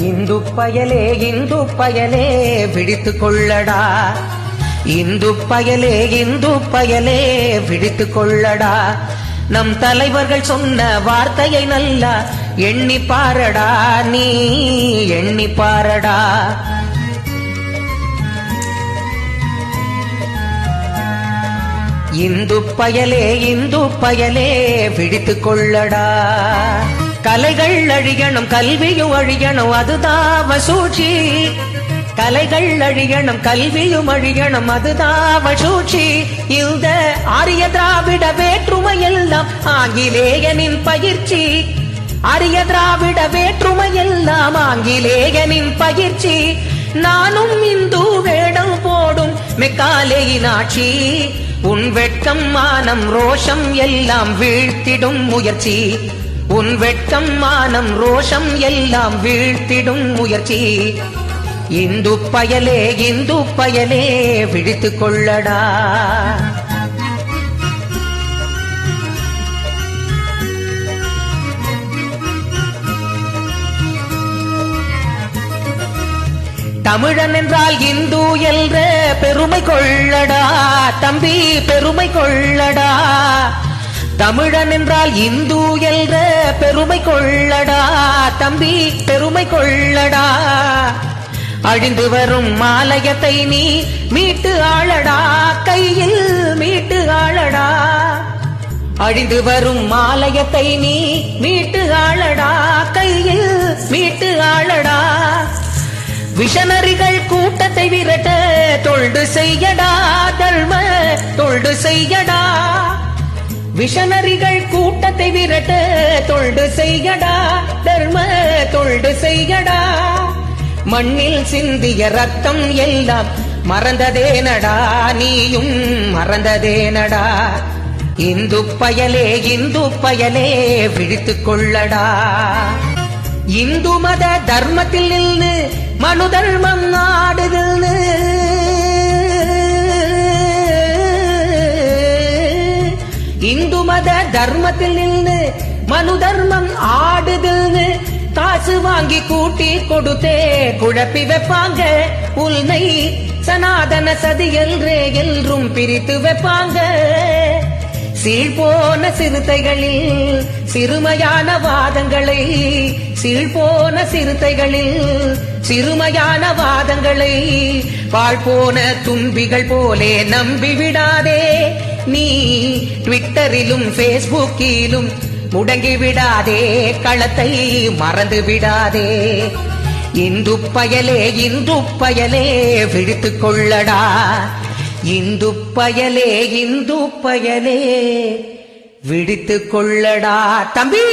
இந்து பயலே விழித்துக் கொள்ளடா, இந்து பயலே விழித்துக் கொள்ளடா. நம் தலைவர்கள் சொன்ன வார்த்தையை நல்லா எண்ணி பாரடா, நீ எண்ணி பாரடா. இந்து பயலே விழித்துக் கொள்ளடா. கலைகள் அழியணும் கல்வியும் அழியணும் அதுதான் சூழ்ச்சி, கலைகள் அழியணும் கல்வியும் அழியணும் அதுதான் சூழ்ச்சி. இந்த ஆரிய திராவிட வேற்றுமையெல்லாம் ஆங்கிலேயனின் பயிற்சி, ஆரிய திராவிட வேற்றுமையெல்லாம் ஆங்கிலேயனின் பயிற்சி. நானும் இந்து வேடம் போடும் மெக்காலேயின் ஆட்சி, உன் வெட்கம் மானம் ரோஷம் எல்லாம் வீழ்த்திடும் முயற்சி, உன் வெட்கம் மானம் ரோஷம் எல்லாம் வீழ்த்திடும் முயற்சி. இந்து பயலே விழித்துக் கொள்ளடா. தமிழன் என்றால் இந்து என்ற பெருமை கொள்ளடா தம்பி, பெருமை கொள்ளடா. தமிழன் என்றால் இந்து என்ற பெருமை கொள்ளடா தம்பி, பெருமை கொள்ளடா. அழிந்து வரும் மாலயத்தை நீ மீட்டு ஆளடா, கையில் மீட்டு ஆளடா. அழிந்து வரும் மாலயத்தை நீ மீட்டு ஆளடா, கையில் மீட்டு ஆளடா. விஷனரிகள் கூட்டத்தை விரட்ட தொண்டு செய்யடா, தர்ம தொண்டு செய்யடா. விஷனரிகள் கூட்டத்தை விரட்ட தொண்டு செய்யடா, தர்ம தொண்டு செய்யடா. மண்ணில் சிந்திய ரத்தம் எல்லாம் மறந்ததேனடா, நீயும் மறந்ததேனடா. இந்து பயலே விழித்துக் கொள்ளடா. இந்து மத தர்மத்தில் நின்று மனு தர்மம் ஆடுதுன்னு, இந்து மத தர்மத்தில் நின்று மனு தர்மம் ஆடுதுன்னு. காசு வாங்கி கூட்டி கொடுத்தே குழப்பி வைப்பாங்க, உன்னை சனாதன சதி என்றும் பிரித்து வைப்பாங்க. சீழ்போன சிறுத்தைகளில் சிறுமையான வாதங்களை, சீழ்போன சிறுத்தைகளில் சிறுமையான வாதங்களை வாழ்போன தும்பிகள் போலே நம்பிவிடாதே. நீ ட்விட்டரிலும் பேஸ்புக்கிலும் முடங்கி விடாதே, களத்தை மறந்து விடாதே. இந்து பயலே விழித்துக் கொள்ளடா. இந்து பயலே விழித்துக் கொள்ளடா தம்பி.